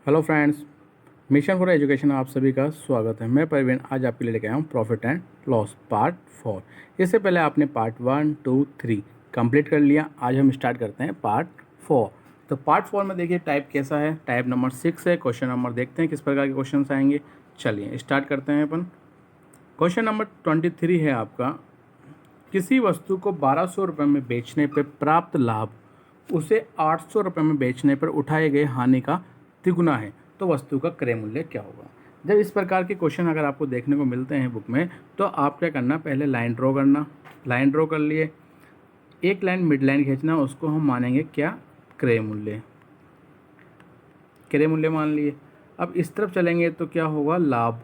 Hello friends, mission for education आप सभी का स्वागत है। मैं प्रवीण आज आपके लिए लेके आया हूँ प्रॉफिट एंड लॉस पार्ट 4। इससे पहले आपने पार्ट 1, 2, 3 कंप्लीट कर लिया। आज हम स्टार्ट करते हैं पार्ट 4। तो पार्ट 4 में देखिए टाइप कैसा है। टाइप नंबर 6 है। क्वेश्चन नंबर देखते हैं किस प्रकार के क्वेश्चन आएंगे। चलिए स्टार्ट करते हैं अपन। क्वेश्चन नंबर 23 है आपका। किसी वस्तु को 1200 रुपये में बेचने पर प्राप्त लाभ उसे 800 रुपये में बेचने पर उठाए गए हानि का तिगुना है, तो वस्तु का क्रय मूल्य क्या होगा। जब इस प्रकार के क्वेश्चन अगर आपको देखने को मिलते हैं बुक में, तो आप क्या करना, पहले लाइन ड्रॉ करना। लाइन ड्रॉ कर लिए, एक लाइन मिड लाइन खींचना, उसको हम मानेंगे क्या, क्रय मूल्य। क्रय मूल्य मान लिए। अब इस तरफ चलेंगे तो क्या होगा, लाभ।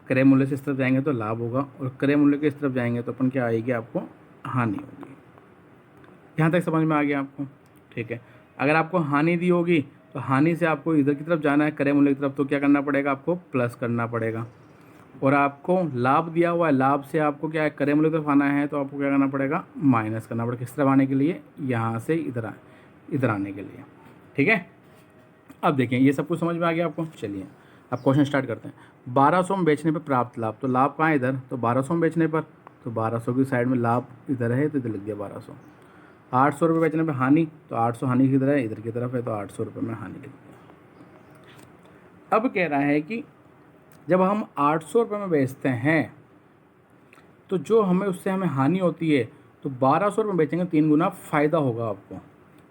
क्रय मूल्य से इस तरफ जाएंगे तो लाभ होगा, और क्रय मूल्य के इस तरफ जाएंगे तो अपन क्या आएगी, आपको हानि होगी। यहाँ तक समझ में आ गया आपको? ठीक है। अगर आपको हानि दी होगी तो हानि से आपको इधर की तरफ जाना है, क्रय मूल्य की तरफ, तो क्या करना पड़ेगा, आपको प्लस करना पड़ेगा। और आपको लाभ दिया हुआ है, लाभ से आपको क्या है, क्रय मूल्य की तरफ आना है, तो आपको क्या करना पड़ेगा, माइनस करना पड़ेगा। किस तरफ आने के लिए, यहाँ से इधर आने के लिए। ठीक है। अब देखें, ये सब कुछ समझ में आ गया आपको। चलिए अब क्वेश्चन स्टार्ट करते हैं। 1200 में बेचने पर प्राप्त लाभ, तो लाभ कहाँ है, इधर, तो 1200 में बेचने पर, तो 1200 की साइड में लाभ इधर है, तो इधर लिख दिया 1200। 800 रुपये बेचने पर हानि, तो 800 हानि की तरह है, इधर की तरफ है, तो 800 रुपये में हानि लिख दिया। अब कह रहा है कि जब हम 800 रुपये में बेचते हैं तो जो उससे हमें हानि होती है, तो 1200 रुपये में बेचेंगे, 3 गुना फ़ायदा होगा आपको।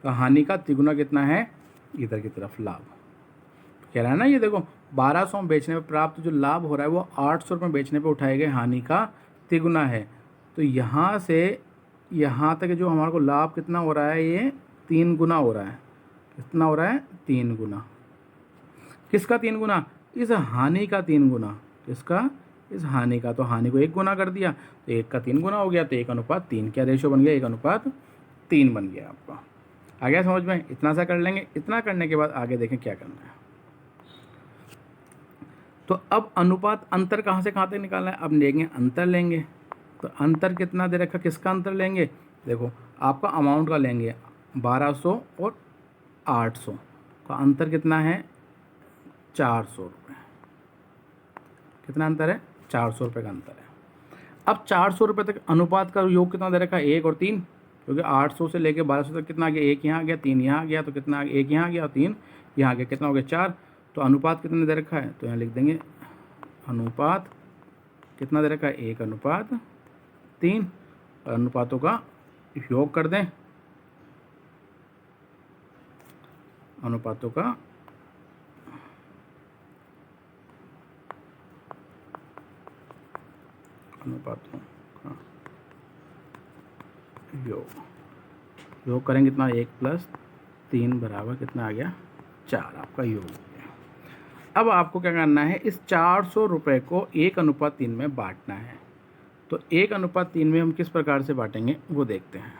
तो हानि का तिगुना कितना है, इधर की तरफ लाभ। कह रहा है ना, ये देखो 1200 में बेचने पर प्राप्त जो लाभ हो रहा है वो 800 रुपये में बेचने पर उठाए गए हानि का तिगुना है। तो यहाँ से यहाँ तक जो हमारे को लाभ कितना हो रहा है, ये 3 गुना हो रहा है। कितना हो रहा है, 3 गुना। किसका 3 गुना, इस हानि का 3 गुना। किसका, इस हानि का। तो हानि को 1 गुना कर दिया, तो 1 का 3 गुना हो गया, तो 1:3 क्या रेशो बन गया, 1:3 बन गया आपका। आ गया समझ में? इतना सा कर लेंगे। इतना करने के बाद आगे देखें क्या करना है। तो अब अनुपात अंतर कहाँ से कहाँ तक निकालना है, अब लेंगे अंतर लेंगे। तो अंतर कितना दे रखा, किसका अंतर लेंगे, देखो आपका अमाउंट का लेंगे 1200 और 800 का अंतर कितना है, 400 रुपये। कितना अंतर है, 400 रुपये का अंतर है। अब 400 रुपये तक अनुपात का योग कितना दे रखा है, 1 और 3, क्योंकि 800 से लेकर 1200 तक कितना आ गया, 1 यहाँ आ गया, 3 यहाँ आ गया, तो कितना 1 यहाँ आ गया, 3 यहाँ आ गया, कितना हो गया, 4। तो अनुपात कितने दे रखा है, तो यहाँ लिख देंगे अनुपात कितना दे रखा है, 1:3। अनुपातों का योग कर दें, अनुपातों का योग करेंगे कितना, 1+3 बराबर कितना आ गया, 4। आपका योग हो गया। अब आपको क्या करना है, इस 400 रुपये को 1:3 में बांटना है। तो 1:3 में हम किस प्रकार से बांटेंगे वो देखते हैं।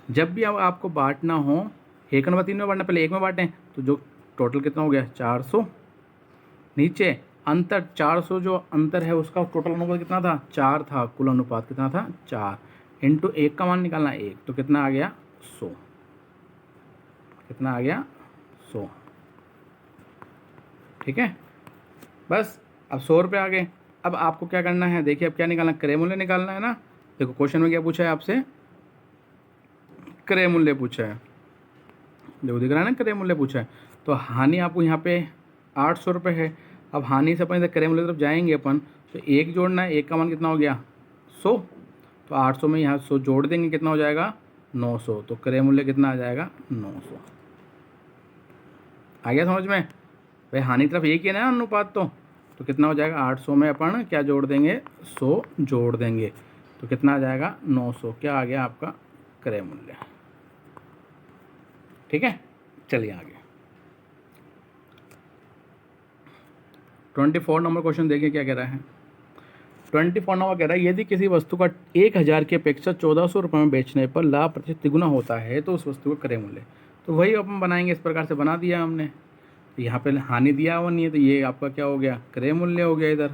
जब भी अब आपको बांटना हो 1:3 में बांटना, पहले 1 में बांटें, तो जो टोटल कितना हो गया, 400। नीचे अंतर 400 जो अंतर है उसका टोटल अनुपात कितना था, 4 था। कुल अनुपात कितना था, 4 इंटू 1 का मान निकालना 1, तो कितना आ गया, 100। कितना आ गया, 100। ठीक है। बस अब 100 रुपये आ गए। अब आपको क्या करना है, देखिए अब क्या निकालना, क्रय मूल्य निकालना है ना। देखो क्वेश्चन में क्या पूछा है आपसे, क्रय मूल्य पूछा है। देखो दिख रहा है ना, क्रय मूल्य पूछा है। तो हानि आपको यहाँ पे 800 रुपये है। अब हानि से अपन इधर क्रय मूल्य की तरफ जाएंगे अपन, तो 1 जोड़ना है, 1 का मान कितना हो गया, 100। तो 800 में यहाँ 100 जोड़ देंगे, कितना हो जाएगा, 900। तो क्रय मूल्य कितना आ जाएगा, 900। आ गया समझ में? भाई हानि तरफ एक ही है ना अनुपात, तो कितना हो जाएगा, 800 में अपन क्या जोड़ देंगे, 100 जोड़ देंगे, तो कितना आ जाएगा, 900। क्या आ गया आपका क्रय मूल्य। ठीक है। चलिए आगे 24 नंबर क्वेश्चन देखिए क्या कह रहा है। 24 नंबर कह रहा है, यदि किसी वस्तु का 1000 की अपेक्षा 1400 रुपये में बेचने पर लाभ प्रतिशत तिगुना होता है, तो उस वस्तु का क्रय मूल्य। तो वही अपन बनाएंगे, इस प्रकार से बना दिया हमने। तो यहाँ पे हानि दिया हुआ नहीं है, तो ये आपका क्या हो गया, क्रय मूल्य हो गया। इधर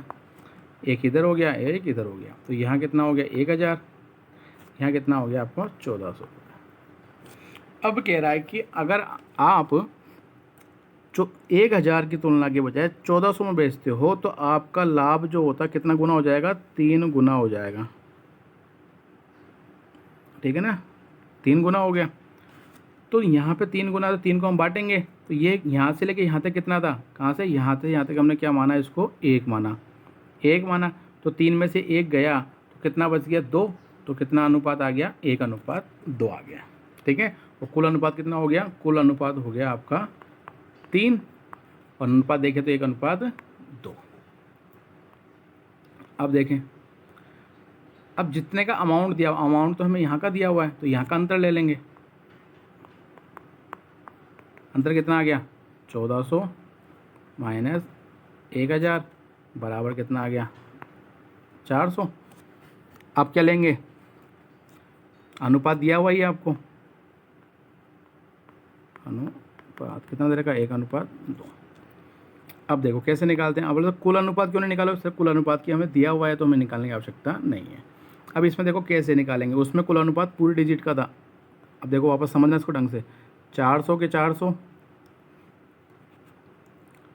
एक इधर हो गया, एक इधर हो गया, तो यहाँ कितना हो गया, 1000। यहाँ कितना हो गया आपको, 1400। अब कह रहा है कि अगर आप 1000 की तुलना के बजाय 1400 में बेचते हो तो आपका लाभ जो होता है कितना गुना हो जाएगा? 3 गुना हो जाएगा। ठीक है ना, 3 गुना हो गया। तो यहाँ पे 3 गुना, तो 3 को हम बांटेंगे, तो ये यहाँ से लेके यहाँ तक कितना था? कहाँ से? यहाँ से यहाँ तक हमने क्या माना? इसको 1 माना, 1 माना। तो 3 में से 1 गया तो कितना बच गया? 2। तो कितना अनुपात आ गया? 1:2 आ गया। ठीक है, और कुल अनुपात कितना हो गया? कुल अनुपात हो गया आपका 3, और अनुपात देखें तो 1:2। अब देखें, अब जितने का अमाउंट दिया, अमाउंट तो हमें यहाँ का दिया हुआ है, तो यहाँ का अंतर ले लेंगे। अंतर कितना आ गया? 1400 माइनस 1000 बराबर कितना आ गया? 400। अब क्या लेंगे? अनुपात दिया हुआ ही है आपको, अनुपात कितना दे रखा? 1:2। अब देखो कैसे निकालते हैं। अब बोले तो कुल अनुपात क्यों नहीं निकालो? सिर्फ कुल अनुपात की हमें दिया हुआ है तो हमें निकालने की आवश्यकता नहीं है। अब इसमें देखो कैसे निकालेंगे, उसमें कुल अनुपात पूरी डिजिट का था। अब देखो वापस समझना इसको ढंग से, 400 के 400,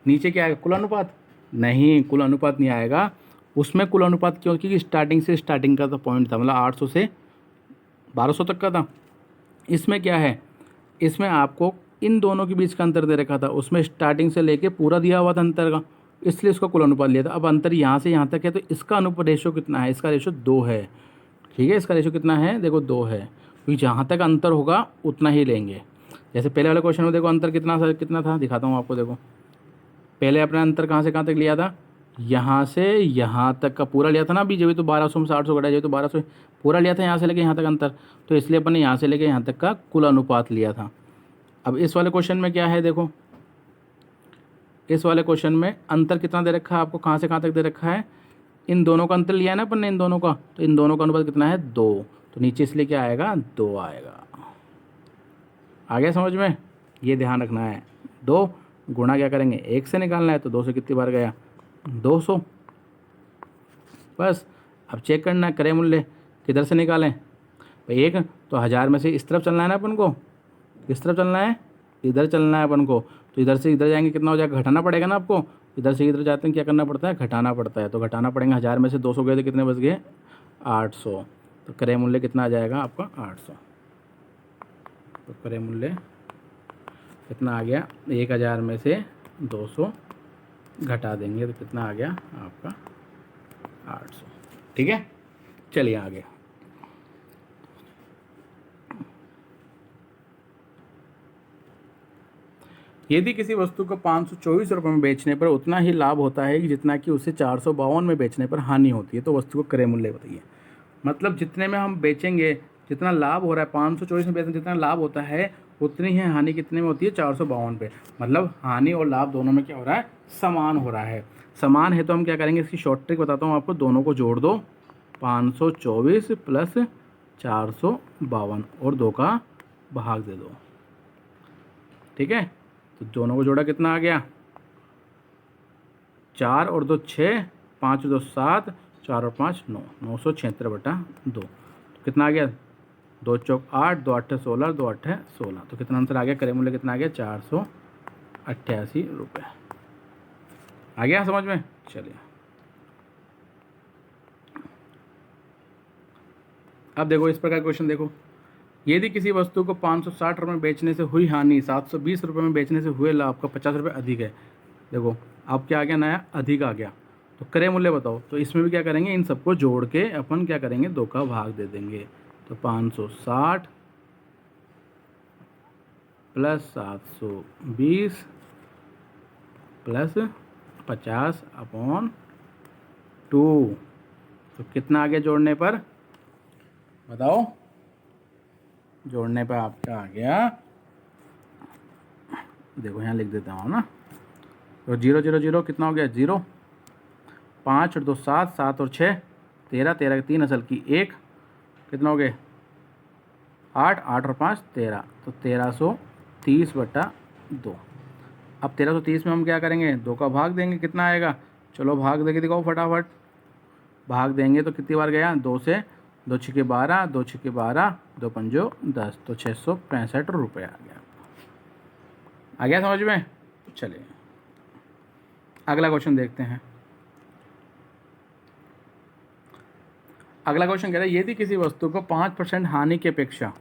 नीचे क्या आएगा? कुल अनुपात? नहीं, कुल अनुपात नहीं आएगा उसमें। कुल अनुपात क्यों? क्योंकि स्टार्टिंग का तो पॉइंट था, मतलब 800 से 1200 तक का था। इसमें क्या है? इसमें आपको इन दोनों के बीच का अंतर दे रखा था, उसमें स्टार्टिंग से लेके पूरा दिया हुआ था अंतर का, इसलिए इसका कुल अनुपात लिया था। अब अंतर यहाँ से यहाँ तक है तो इसका अनुपात रेशो कितना है? इसका रेशो 2 है। ठीक है, इसका रेशो कितना है? देखो 2 है, क्योंकि जहाँ तक अंतर होगा उतना ही लेंगे। जैसे पहले वाले क्वेश्चन में देखो अंतर कितना था, दिखाता हूँ आपको। देखो पहले अपने अंतर कहाँ से कहाँ तक लिया था? यहाँ से यहाँ तक का पूरा लिया था ना। अभी जब तो 1200 में से 800 घटाया, जब तो 1200 पूरा लिया था यहाँ से लेके यहाँ तक अंतर, तो इसलिए अपन ने यहाँ से लेके यहाँ तक का कुल अनुपात लिया था। अब इस वाले क्वेश्चन में क्या है? देखो इस वाले क्वेश्चन में अंतर कितना दे रखा है आपको? कहाँ से कहाँ तक दे रखा है? इन दोनों का अंतर लिया है ना अपन ने, इन दोनों का, तो इन दोनों का अनुपात कितना है? 2। तो नीचे इसलिए क्या आएगा? 2 आएगा। आ गया समझ में? ये ध्यान रखना है। 2 गुणा क्या करेंगे? 1 से निकालना है, तो 2 से कितनी बार गया? 200। बस अब चेक करना है क्रय मूल्य किधर से निकालें भाई। 1 तो 1000 में से इस तरफ चलना है ना अपन को, किस तरफ चलना है? इधर चलना है अपन को। तो इधर से इधर जाएंगे कितना हो जाएगा? घटाना पड़ेगा ना आपको। इधर से इधर जाते हैं क्या करना पड़ता है? घटाना पड़ता है। तो घटाना पड़ेगा, 1000 में से 200 गए तो कितने बच गए? 800। तो क्रय मूल्य कितना आ जाएगा आपका? 800। तो क्रय मूल्य कितना आ गया? 1000 में से 200 घटा देंगे तो कितना आ गया आपका? 800। ठीक है, चलिए आगे। यदि किसी वस्तु को 524 रुपये में बेचने पर उतना ही लाभ होता है कि जितना कि उसे 452 में बेचने पर हानि होती है, तो वस्तु को क्रय मूल्य बताइए। मतलब जितने में हम बेचेंगे, जितना लाभ हो रहा है 524 में बेचने जितना लाभ होता है, उतनी ही हानि कितने में होती है? 452 पे। मतलब हानि और लाभ दोनों में क्या हो रहा है? समान हो रहा है। समान है तो हम क्या करेंगे? इसकी शॉर्ट ट्रिक बताता हूँ आपको। दोनों को जोड़ दो, 524 प्लस 452 और 2 का भाग दे दो। ठीक है, तो दोनों को जोड़ा कितना आ गया? 4 और 2 6, 5 और 2 7, 4 और 5 9, 976/2। तो कितना आ गया? 2 चौक 8, 2 8 16, 2 8 16। तो कितना आंसर आ गया? क्रय मूल्य कितना आ गया? 488 रुपये। आ गया समझ में? चलिए अब देखो इस प्रकार क्वेश्चन देखो। यदि किसी वस्तु को 560 रुपये में बेचने से हुई हानि 720 रुपये में बेचने से हुए लाभ का 50 रुपये अधिक है। देखो अब क्या आ गया? नया अधिक आ गया। तो क्रय मूल्य बताओ। तो इसमें भी क्या करेंगे? इन सबको जोड़ के अपन क्या करेंगे? 2 का भाग दे देंगे। तो 560 प्लस 720 प्लस 50/2। तो कितना आ गया जोड़ने पर? बताओ। जोड़ने पर आपका आ गया, देखो यहाँ लिख देता हूँ ना। तो 0 0 0 कितना हो गया? 0। 5 और 2 7, 7 और 6 13, 13 के 3 असल की 1, कितना हो गए? 8, 8 और 5 13। तो 1330/2। अब 1330 में हम क्या करेंगे? 2 का भाग देंगे। कितना आएगा? चलो भाग देके दिखाओ फटाफट। भाग देंगे तो कितनी बार गया? 2 से। 2 छक्के 12, 2 छक्के 12, 2 पंजो 10। तो 665 रुपये आ गया। आ गया समझ में? चलिए अगला क्वेश्चन देखते हैं। अगला क्वेश्चन कह रहा है यदि किसी वस्तु को 5% हानि की अपेक्षा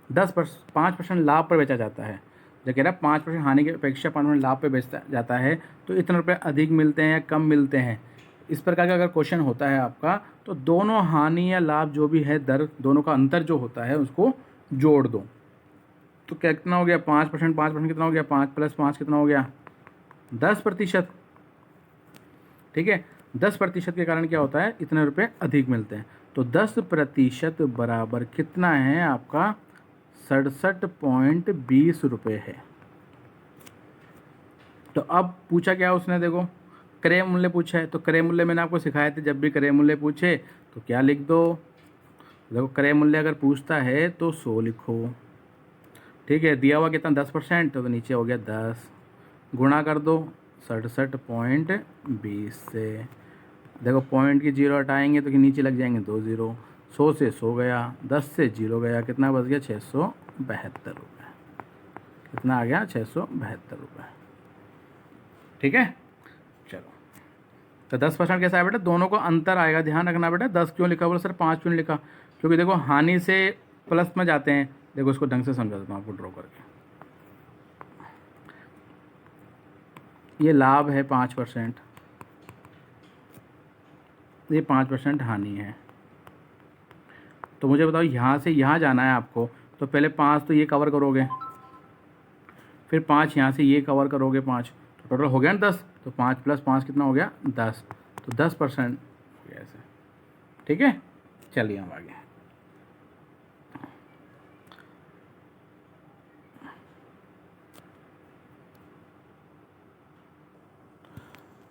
5% लाभ पर बेचा जाता है, जो कह रहा है 5% हानि की अपेक्षा 5% लाभ पर बेचा जाता है, तो इतने रुपये अधिक मिलते हैं या कम मिलते हैं। इस प्रकार का अगर क्वेश्चन होता है आपका, तो दोनों हानि या लाभ जो भी है दर, दोनों का अंतर जो होता है उसको जोड़ दो। तो कितना हो गया 5%, 5% कितना हो गया 5 + 5 कितना हो गया 10%। ठीक है, 10% के कारण क्या होता है, इतने रुपये अधिक मिलते हैं। तो 10% बराबर कितना है आपका 67.20 रुपये है। तो अब पूछा क्या उसने, देखो क्रय मूल्य पूछा है। तो क्रय मूल्य मैंने आपको सिखाए थे, जब भी क्रय मूल्य पूछे तो क्या लिख दो। देखो क्रय मूल्य अगर पूछता है तो 100 लिखो। ठीक है, दिया हुआ कितना 10%, तो नीचे हो गया 10, गुणा कर दो 67.20 से। देखो पॉइंट की 0 हटाएंगे तो नीचे लग जाएंगे 2 0। 100 से 100 गया, 10 से 0 गया, कितना बच गया 672 रुपये। कितना आ गया 672 रुपये। ठीक है, चलो तो 10% कैसा है बेटा, दोनों को अंतर आएगा, ध्यान रखना बेटा। 10 क्यों लिखा बोला सर, 5 क्यों लिखा, क्योंकि देखो हानि से प्लस में जाते हैं। देखो इसको ढंग से समझा देता हूँ आपको ड्रॉ करके। ये लाभ है 5%, ये 5% हानि है। तो मुझे बताओ यहाँ से यहाँ जाना है आपको, तो पहले 5 तो ये कवर करोगे, फिर 5 यहाँ से ये कवर करोगे 5, तो टोटल हो गया ना 10। तो 5 + 5 कितना हो गया 10, तो 10% हो गया ऐसे। ठीक है, चलिए हम आगे।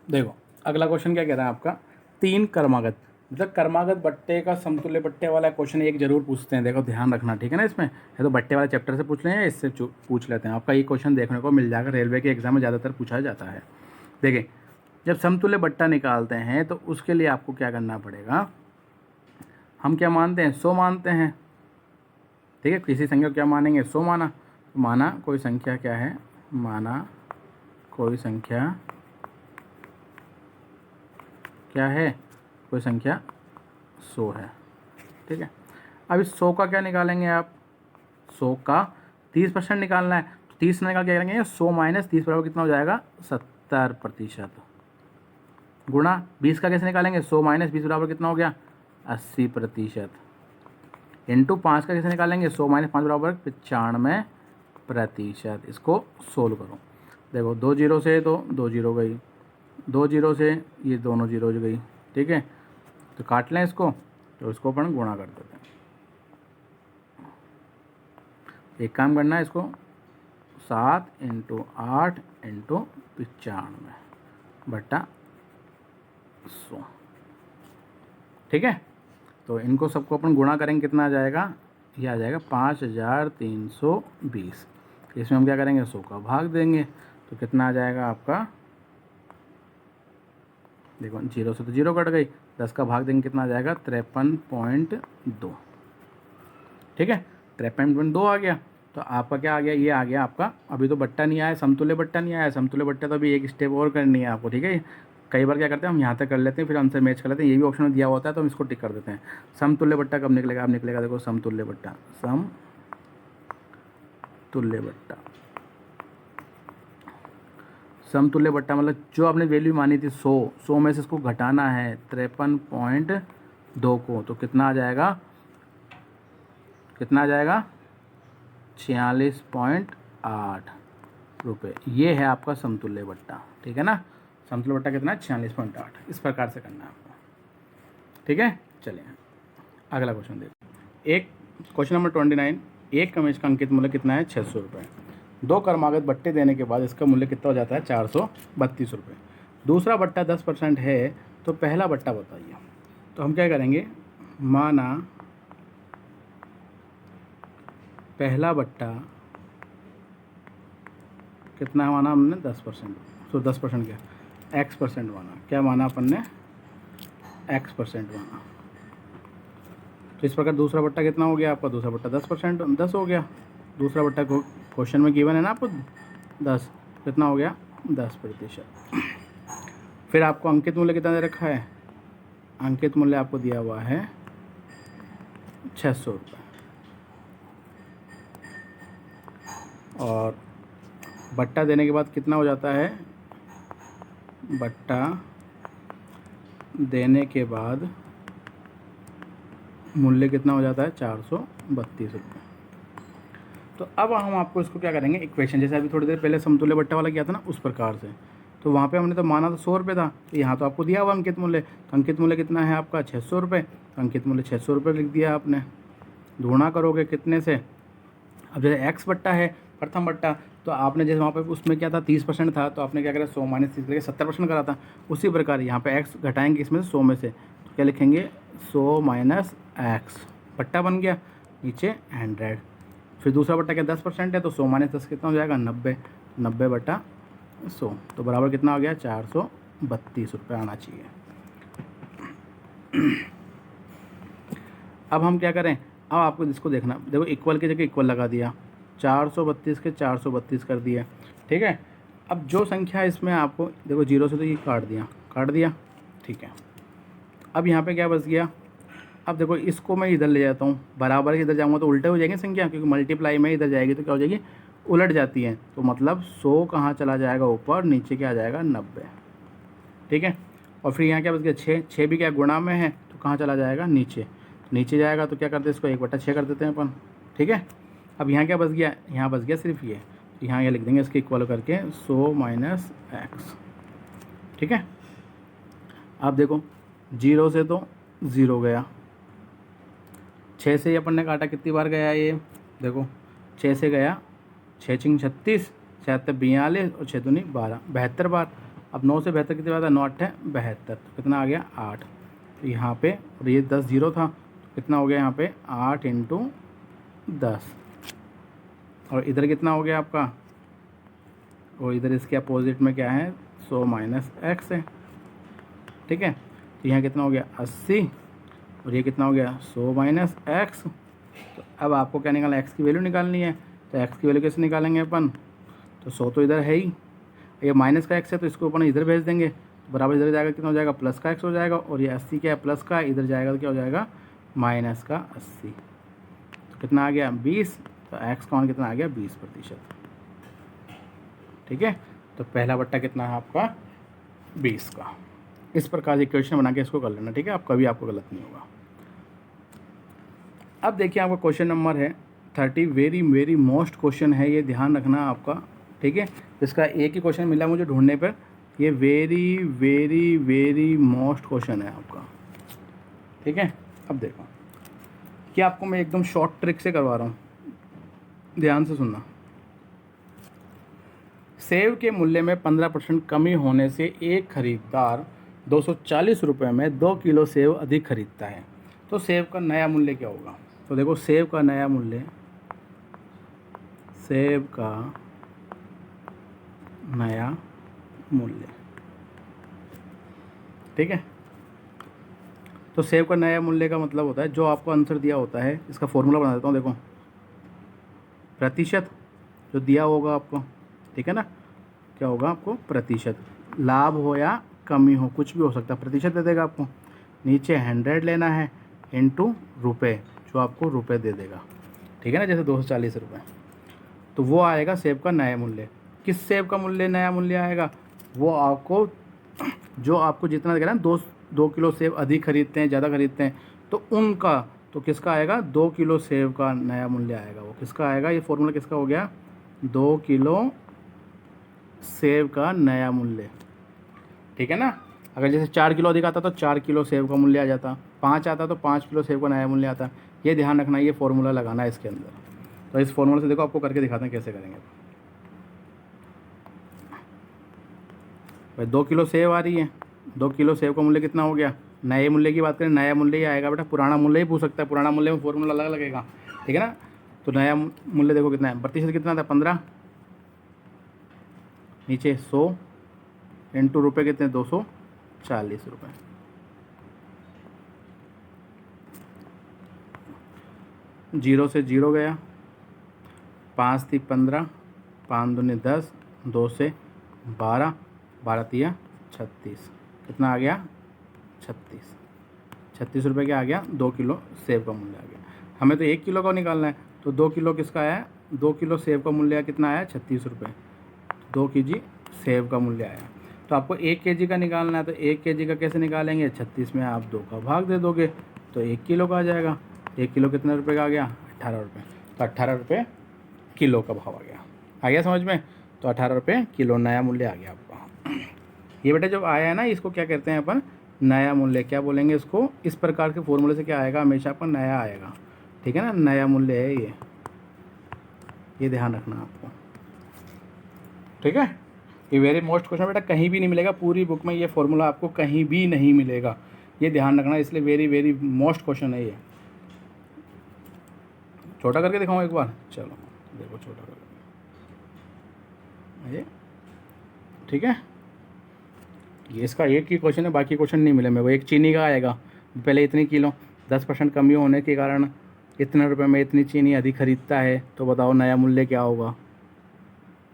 देखो अगला क्वेश्चन क्या कह रहा है आपका, 3 कर्मागत, मतलब कर्मागत बट्टे का समतुल्य बट्टे वाला क्वेश्चन एक जरूर पूछते हैं। देखो ध्यान रखना, ठीक है ना। इसमें है तो बट्टे वाले चैप्टर से पूछ लें या इससे पूछ लेते हैं, आपका ये क्वेश्चन देखने को मिल जाएगा। रेलवे के एग्जाम में ज़्यादातर पूछा जाता है। देखिए जब समतुल्य बट्टा निकालते हैं तो उसके लिए आपको क्या करना पड़ेगा, हम क्या मानते हैं 100 मानते हैं। ठीक है, किसी संख्या को क्या मानेंगे 100 माना, माना कोई संख्या क्या है, माना कोई संख्या क्या है, कोई संख्या 100 है। ठीक है, अब इस 100 का क्या निकालेंगे आप, 100 का 30% निकालना है। तो 30 निकाल क्या करेंगे, 100 - 30 बराबर कितना हो जाएगा 70%। गुणा 20 का कैसे निकालेंगे, 100 - 20 बराबर कितना हो गया 80%। इंटू 5 का कैसे निकालेंगे, 100 - 5 बराबर 95%। इसको सोल्व करो। देखो 2 0 से तो 2 0 गई, 2 0 से ये दोनों 0 गई। ठीक है, तो काट लें इसको, तो इसको अपन गुणा कर देते हैं। एक काम करना है, इसको 7 × 8 × 95 बटा 100। ठीक है, तो इनको सबको अपन गुणा करेंगे, कितना आ जाएगा, ये आ जाएगा 5320। इसमें हम क्या करेंगे 100 का भाग देंगे, तो कितना आ जाएगा आपका, देखो 0 से तो 0 कट गई, 10 का भाग देंगे कितना आ जाएगा 53.2। ठीक है, 53.2 आ गया। तो आपका क्या आ गया, ये आ गया आपका। अभी तो बट्टा नहीं आया, समतुल्य बट्टा नहीं आया। समतुल्य बट्टा तो अभी एक स्टेप और करनी है आपको। ठीक है, कई बार क्या करते हैं हम यहाँ तक कर लेते हैं, फिर आंसर मैच कर लेते हैं। ये भी ऑप्शन में दिया होता है तो हम इसको टिक कर देते हैं। समतुल्य बट्टा कब निकलेगा, अब निकलेगा देखो समतुल्य बट्टा, समतुल्य बट्टा। समतुल्य बट्टा मतलब जो आपने वैल्यू मानी थी 100 में से इसको घटाना है 53.2 को, तो कितना आ जाएगा, कितना आ जाएगा 46.8 रुपये। ये है आपका समतुल्य बट्टा। ठीक है ना, समतुल्य बट्टा कितना है 46.8। इस प्रकार से करना है आपको। ठीक है, चलिए अगला क्वेश्चन देखिए। एक क्वेश्चन नंबर 29, एक कमीज का अंकित मूल्य कितना है 600 रुपये। 2 कर्मागत बट्टे देने के बाद इसका मूल्य कितना हो जाता है 432 रुपये। दूसरा बट्टा 10% है, तो पहला बट्टा बताइए। तो हम क्या करेंगे, माना पहला बट्टा कितना माना हमने 10%, तो 10% क्या x% माना, क्या माना अपन ने x% माना। तो इस प्रकार दूसरा बट्टा कितना हो गया आपका, दूसरा बट्टा 10% 10 हो गया। दूसरा बट्टा को क्वेश्चन में गिवन है ना आपको 10, कितना हो गया 10%। फिर आपको अंकित मूल्य कितना दे रखा है? अंकित मूल्य आपको दिया हुआ है 600 रुपये। और बट्टा देने के बाद कितना हो जाता है? बट्टा देने के बाद मूल्य कितना हो जाता है? 432 रुपये। तो अब हम आपको इसको क्या करेंगे, इक्वेशन जैसे अभी थोड़ी देर पहले समतुल्य बट्टा वाला किया था ना, उस प्रकार से। तो वहाँ पे हमने तो माना तो 100 रुपये था, तो यहाँ तो आपको दिया हुआ अंकित मूल्य, तो अंकित मूल्य कितना है आपका? 600 रुपये। तो अंकित मूल्य 600 रुपये लिख दिया आपने। गुणा करोगे कितने से? अब जैसे एक्स बट्टा है प्रथम बट्टा, तो आपने जैसे वहाँ पे उसमें क्या था 30% था, तो आपने क्या करा 100 माइनस 30 करके 70% करा था। उसी प्रकार यहाँ पे एक्स घटाएंगे इसमें से 100 में से, तो क्या लिखेंगे? 100 माइनस एक्स, बट्टा बन गया, नीचे 100। फिर दूसरा बट्टा क्या 10% है, तो 100 माइनस 10 कितना हो जाएगा? 90। 90 बट्टा 100, तो बराबर कितना हो गया? 432 रुपये आना चाहिए। अब हम क्या करें? अब आपको इसको देखना, देखो इक्वल की जगह इक्वल लगा दिया, 432 के 432 कर दिया, ठीक है। अब जो संख्या इसमें आपको देखो 0 से तो ये काट दिया, ठीक है। अब यहाँ पे क्या बच गया? अब देखो इसको मैं इधर ले जाता हूँ, बराबर इधर जाऊँगा तो उल्टे हो जाएंगे संख्या, क्योंकि मल्टीप्लाई में इधर जाएगी तो क्या हो जाएगी? उलट जाती है। तो मतलब 100 कहाँ चला जाएगा? ऊपर, नीचे क्या आ जाएगा? 90, ठीक है। और फिर यहाँ क्या बच गया? 6 भी क्या गुणा में है, तो कहाँ चला जाएगा? नीचे। नीचे जाएगा तो क्या करते हैं? इसको 1/6 कर देते हैं अपन, ठीक है। अब यहाँ क्या बच गया? यहाँ बच गया सिर्फ ये, तो यहाँ ये लिख देंगे इसके इक्वल करके 100 माइनस एक्स, ठीक है। अब देखो 0 से तो 0 गया, 6 से अपन ने काटा, कितनी बार गया ये? देखो 6 से गया, 6 छिंग 36, 7 42 और 6 दूनी 12, 72 बार। अब 9 से 72 कितनी बार था? 9 8 72, तो कितना आ गया? 8। तो यहाँ पे, और ये 10 0 था, तो कितना हो गया यहाँ पे? 8 इंटू 10। और इधर कितना हो गया आपका? और इधर इसके अपोजिट में क्या है? 100 माइनस एक्स है, ठीक है। तो यहाँ कितना हो गया? 80, और ये कितना हो गया? 100 माइनस एक्स। तो अब आपको क्या निकालना? एक्स की वैल्यू निकालनी है। तो एक्स की वैल्यू कैसे निकालेंगे अपन? तो 100 तो इधर है ही, ये माइनस का एक्स है तो इसको अपन इधर भेज देंगे, तो बराबर इधर जाएगा, कितना हो जाएगा? प्लस का एक्स हो जाएगा। और ये 80 क्या है? प्लस का, इधर जाएगा तो क्या हो जाएगा? माइनस का 80। तो कितना आ गया? 20। तो एक्स का मान कितना आ गया? 20%, ठीक है। तो पहला बट्टा कितना है आपका? 20 का। इस प्रकार से इक्वेशन बना के इसको कर लेना, ठीक है। आप कभी आपको गलत नहीं होगा। अब देखिए आपका क्वेश्चन नंबर है 30, वेरी वेरी मोस्ट क्वेश्चन है, ये ध्यान रखना आपका, ठीक है। इसका एक ही क्वेश्चन मिला मुझे ढूंढने पर, ये very very very most question है आपका, ठीक है। अब देखो कि आपको मैं एकदम शॉर्ट ट्रिक से करवा रहा हूँ, ध्यान से सुनना। सेब के मूल्य में 15% कमी होने से एक खरीदार 240 रुपये में 2 किलो सेब अधिक खरीदता है, तो सेब का नया मूल्य क्या होगा? तो देखो सेब का नया मूल्य, सेब का नया मूल्य, ठीक है। तो सेब का नया मूल्य का मतलब होता है, जो आपको आंसर दिया होता है, इसका फॉर्मूला बना देता हूँ। देखो प्रतिशत जो दिया होगा आपको, ठीक है ना, क्या होगा आपको? प्रतिशत, लाभ हो या कमी हो, कुछ भी हो सकता है, प्रतिशत दे देगा आपको। नीचे 100 लेना है इंटू रुपये, जो आपको रुपये दे देगा, ठीक है ना, जैसे 240 रुपये। तो वो आएगा सेब का नया मूल्य। किस सेब का मूल्य नया मूल्य आएगा? वो आपको, जो आपको जितना देगा ना, 2 किलो सेब अधिक खरीदते हैं, ज़्यादा खरीदते हैं, तो उनका, तो किसका आएगा? 2 किलो सेब का नया मूल्य आएगा। वो किसका आएगा? ये फॉर्मूला किसका हो गया? 2 किलो सेब का नया मूल्य, ठीक है ना। अगर जैसे 4 किलो अधिक आता तो 4 किलो सेब का मूल्य आ जाता, 5 आता तो 5 किलो सेब का नया मूल्य आता। ये ध्यान रखना, ये फॉर्मूला लगाना है इसके अंदर। तो इस फॉर्मूला से देखो आपको करके दिखाते हैं कैसे करेंगे। भाई 2 किलो सेब आ रही है, 2 किलो सेब का मूल्य कितना हो गया? नए मूल्य की बात करें, नया मूल्य ही आएगा बेटा, पुराना मूल्य ही पूछ सकता है, पुराना मूल्य में फॉर्मूला अलग लगेगा, ठीक है ना। तो नया मूल्य देखो कितना है, प्रतिशत कितना था? 15, नीचे 100 इंटू रुपये कितने? 240 रुपये। जीरो से 0 गया, 5 थी 15, 5 दूनी 10, 2 से 12, 12 तिया 36, कितना आ गया 36, 36 रुपये क्या आ गया, 2 किलो सेब का मूल्य आ गया। हमें तो 1 किलो का निकालना है, तो 2 किलो किसका आया, 2 किलो सेब का मूल्य कितना आया 36 रुपये, 2 केजी सेब का मूल्य आया। तो आपको 1 केजी का निकालना है, तो 1 केजी का कैसे निकालेंगे, 36 में आप 2 का भाग दे दोगे तो 1 किलो का आ जाएगा। 1 किलो कितने रुपए का आ गया, 18 रुपये, तो 18 रुपये किलो का भाव आ गया समझ में। तो 18 रुपये किलो नया मूल्य आ गया आपका। ये बेटा जब आया है ना, इसको क्या कहते हैं अपन, नया मूल्य। क्या बोलेंगे इसको, इस प्रकार के फॉर्मूले से क्या आएगा, हमेशा अपन नया आएगा, ठीक है ना, नया मूल्य है ये ध्यान रखना आपको, ठीक है। ये वेरी मोस्ट क्वेश्चन बेटा, कहीं भी नहीं मिलेगा पूरी बुक में, ये फॉर्मूला आपको कहीं भी नहीं मिलेगा, ये ध्यान रखना, इसलिए वेरी वेरी मोस्ट क्वेश्चन है ये। छोटा करके दिखाऊँ एक बार, चलो देखो छोटा करके ये, ठीक है। ये इसका एक ही क्वेश्चन है, बाकी क्वेश्चन नहीं मिले मेरे को। एक चीनी का आएगा, पहले इतनी किलो 10% कमी होने के कारण इतने रुपए में इतनी चीनी अधिक खरीदता है, तो बताओ नया मूल्य क्या होगा,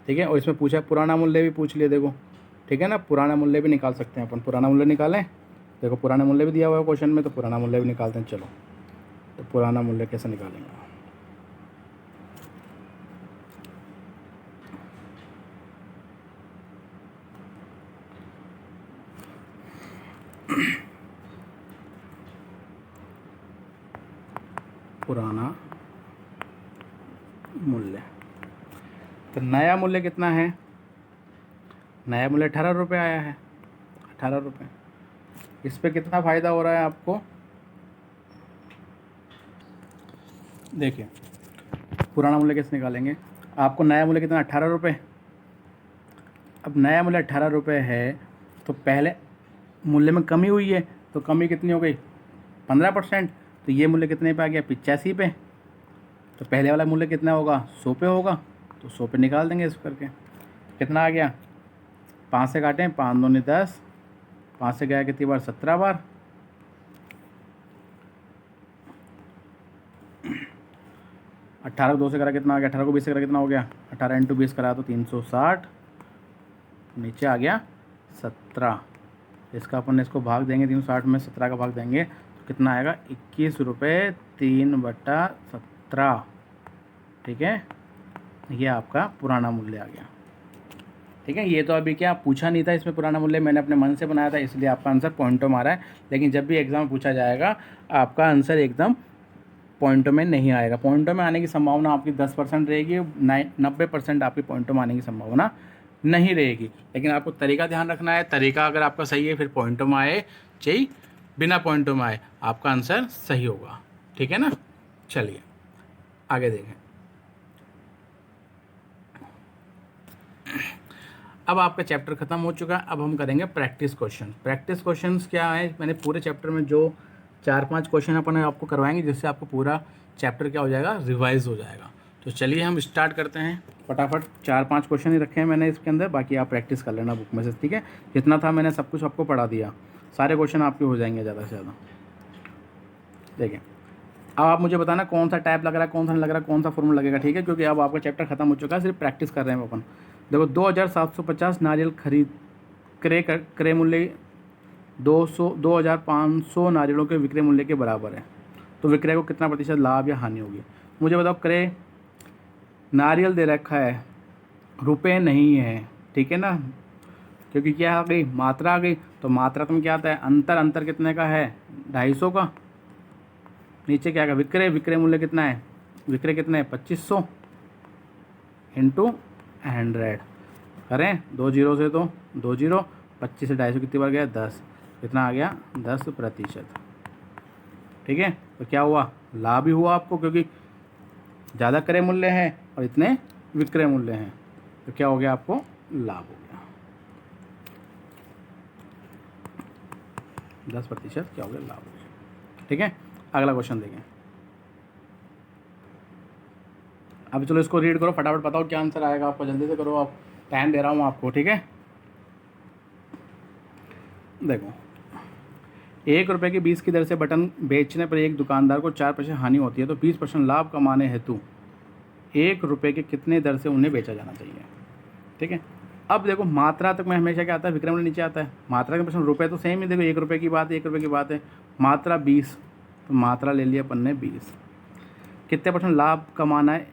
ठीक है। और इसमें पूछा पुराना मूल्य भी पूछ लिए, देखो ठीक है ना, पुराना मूल्य भी निकाल सकते हैं अपन। पुराना मूल्य निकालें, देखो पुराना मूल्य भी दिया हुआ है क्वेश्चन में, तो पुराना मूल्य भी निकालते हैं। चलो तो पुराना मूल्य कैसे निकालेंगे, पुराना मूल्य, तो नया मूल्य कितना है, नया मूल्य 18 रुपये आया है, 18 रुपये। इस पे कितना फ़ायदा हो रहा है आपको, देखिए पुराना मूल्य कैसे निकालेंगे, आपको नया मूल्य कितना 18 रुपये। अब नया मूल्य 18 रुपये है, तो पहले मूल्य में कमी हुई है, तो कमी कितनी हो गई 15%, तो ये मूल्य कितने पे आ गया 85 पे। तो पहले वाला मूल्य कितना होगा 100 पे होगा, तो 100 पे निकाल देंगे इस करके। कितना आ गया, 5 से काटें, 5 दूनी 10, 5 से गया कितनी बार 17 बार, 18 को 2 से करा कितना आ गया, 18 को 20 से करा कितना हो गया, 18 इंटू 20 करा तो 360, नीचे आ गया 17। इसका अपन इसको भाग देंगे 360 में, 17 का भाग देंगे तो कितना आएगा 21 रुपये 3/17, ठीक है। ये आपका पुराना मूल्य आ गया, ठीक है। ये तो अभी क्या पूछा नहीं था इसमें पुराना मूल्य, मैंने अपने मन से बनाया था, इसलिए आपका आंसर पॉइंटों में आ रहा है। लेकिन जब भी एग्ज़ाम में पूछा जाएगा, आपका आंसर एकदम पॉइंटों में नहीं आएगा। पॉइंटों में आने की संभावना आपकी 10% रहेगी, 90% आपकी पॉइंटों में आने की संभावना नहीं रहेगी। लेकिन आपको तरीका ध्यान रखना है, तरीका अगर आपका सही है फिर पॉइंटों में आए चाहे बिना पॉइंटों में आए, आपका आंसर सही होगा, ठीक है ना। चलिए आगे देखें। अब आपका चैप्टर ख़त्म हो चुका है, अब हम करेंगे प्रैक्टिस क्वेश्चन। प्रैक्टिस क्वेश्चंस क्या है, मैंने पूरे चैप्टर में जो 4-5 क्वेश्चन अपन आपको करवाएंगे, जिससे आपको पूरा चैप्टर क्या हो जाएगा, रिवाइज हो जाएगा। तो चलिए हम स्टार्ट करते हैं फटाफट। 4-5 क्वेश्चन ही रखे हैं मैंने इसके अंदर, बाकी आप प्रैक्टिस कर लेना बुक में से, ठीक है। जितना था मैंने सब कुछ आपको पढ़ा दिया, सारे क्वेश्चन आपके हो जाएंगे ज़्यादा से ज़्यादा। देखिए अब आप मुझे बताना कौन सा टाइप लग रहा है, कौन सा नहीं लग रहा है, कौन सा फॉर्मूला लगेगा, ठीक है। क्योंकि अब आपका चैप्टर खत्म हो चुका है, सिर्फ प्रैक्टिस कर रहे हैं अपन। देखो 2750 नारियल खरीद क्रय मूल्य 2500 नारियलों के विक्रय मूल्य के बराबर है, तो विक्रय को कितना प्रतिशत लाभ या हानि होगी। मुझे बताओ, क्रय नारियल दे रखा है, रुपए नहीं है, ठीक है ना, क्योंकि क्या आ गई मात्रा आ गई, तो मात्रा में क्या आता है अंतर कितने का है 250 का। नीचे क्या आएगा विक्रय मूल्य कितना है, विक्रय कितना है 2500 इंटू 100 करें 2 जीरो से, तो 2 जीरो, 25 से 250 कितनी बार गया 10, कितना आ गया 10%, ठीक है। तो क्या हुआ लाभ ही हुआ आपको, क्योंकि ज़्यादा क्रय मूल्य है और इतने विक्रय मूल्य हैं, तो क्या हो गया आपको लाभ हो गया 10%, क्या हो गया लाभ हो गया, ठीक है। अगला क्वेश्चन देखें। अब चलो इसको रीड करो फटाफट, बताओ क्या आंसर आएगा आपको, जल्दी से करो, आप टाइम दे रहा हूँ आपको, ठीक है। देखो 1 रुपये की 20 की दर से बटन बेचने पर एक दुकानदार को 4% हानि होती है, तो 20% लाभ कमाने हेतु 1 रुपये के कितने दर से उन्हें बेचा जाना चाहिए, ठीक है। अब देखो मात्रा तक में हमेशा क्या आता है, विक्रय मूल्य नीचे आता है। मात्रा के प्रश्न रुपये तो सेम ही, देखो 1 रुपये की बात है, 1 रुपये की बात है। मात्रा 20, तो मात्रा ले लिया अपन ने 20। कितने परसेंट लाभ कमाना है,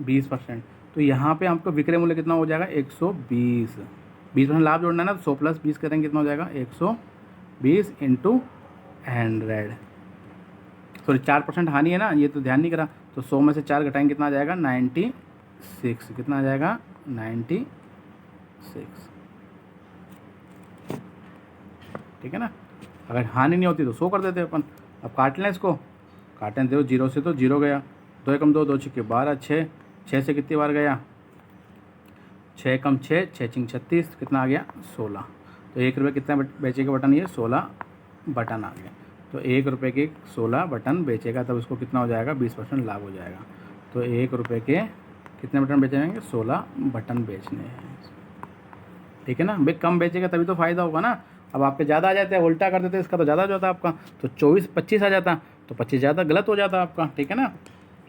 20%। तो यहाँ पे हमको विक्रय मूल्य कितना हो जाएगा, 120। 20% लाभ जोड़ना है ना, तो 100 + 20 करेंगे कितना हो जाएगा, 120 × 100। सॉरी 4% हानि है ना, ये तो ध्यान नहीं करा। तो 100 में से 4 घटाएंगे कितना आ जाएगा, 96। कितना आ जाएगा, 96। ठीक है ना। अगर हानि नहीं होती तो 100 कर देते अपन। अब काट लें इसको, काटें देखो, 0 से तो 0 गया, 2 × 2 2 × 12, 6 6 से कितनी बार गया, 6 × 6 6 × 36, कितना आ गया, 16। तो 1 रुपये कितना बेचेगा बटन, ये 16 बटन आ गया। तो 1 रुपये के 16 बटन बेचेगा, तब उसको कितना हो जाएगा, 20% लाभ हो जाएगा। तो 1 रुपये के कितने बटन बेचे जाएंगे, 16 बटन बेचने हैं। ठीक है ना भाई, कम बेचेगा तभी तो फ़ायदा होगा ना। अब आपके ज़्यादा आ जाते हैं, उल्टा कर देते, इसका तो ज़्यादा हो जाता आपका, तो 24-25 आ जाता, तो 25 ज़्यादा गलत हो जाता आपका। ठीक है ना,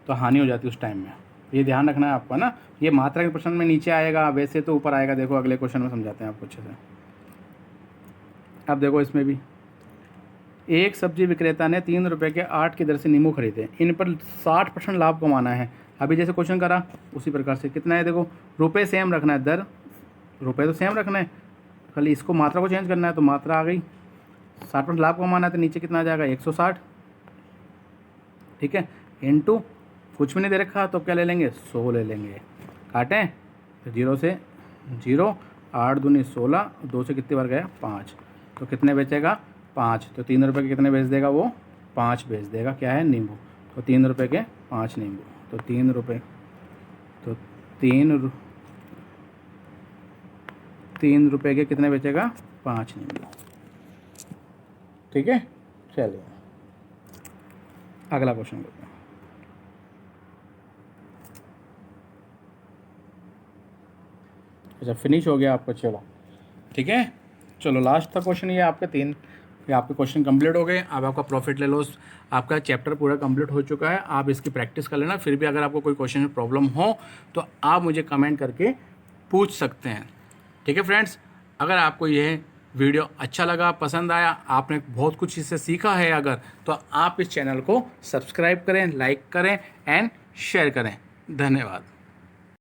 तो हानि हो जाती उस टाइम में। ये ध्यान रखना है आपका ना। ये मात्रा के प्रश्न में नीचे आएगा, वैसे तो ऊपर आएगा। देखो अगले क्वेश्चन में समझाते हैं आपको अच्छे से। अब देखो इसमें भी, एक सब्जी विक्रेता ने 3 रुपये के 8 की दर से नींबू खरीदे, इन पर 60% लाभ कमाना है। अभी जैसे क्वेश्चन करा उसी प्रकार से कितना है, देखो रुपये सेम रखना है, दर रुपये तो सेम रखना है, खाली इसको मात्रा को चेंज करना है। तो मात्रा आ गई, 60% लाभ कमाना है, तो नीचे कितना आ जाएगा, 160। ठीक है, इनटू कुछ भी नहीं दे रखा, तो क्या ले लेंगे, 100 ले लेंगे। काटें तो 0 से 0, 8 दूनी 16, 2 से कितनी बार गया, 5। तो कितने बेचेगा, 5। तो 3 रुपये के कितने बेच देगा वो, 5 बेच देगा। क्या है, नींबू। तो 3 रुपये के 5 नींबू। तो 3 रुपये, तो 3 रुपये के कितने बेचेगा, 5 नींबू। ठीक है, चलिए अगला क्वेश्चन करते हैं। अच्छा फिनिश हो गया आपका, चलो ठीक है। चलो लास्ट था क्वेश्चन, ये आपके 3, ये आपके क्वेश्चन कंप्लीट हो गए। अब आपका प्रॉफिट ले लॉस आपका चैप्टर पूरा कंप्लीट हो चुका है। आप इसकी प्रैक्टिस कर लेना। फिर भी अगर आपको कोई क्वेश्चन में प्रॉब्लम हो तो आप मुझे कमेंट करके पूछ सकते हैं। ठीक है फ्रेंड्स, अगर आपको यह वीडियो अच्छा लगा, पसंद आया, आपने बहुत कुछ इससे सीखा है अगर, तो आप इस चैनल को सब्सक्राइब करें, लाइक करें एंड शेयर करें। धन्यवाद।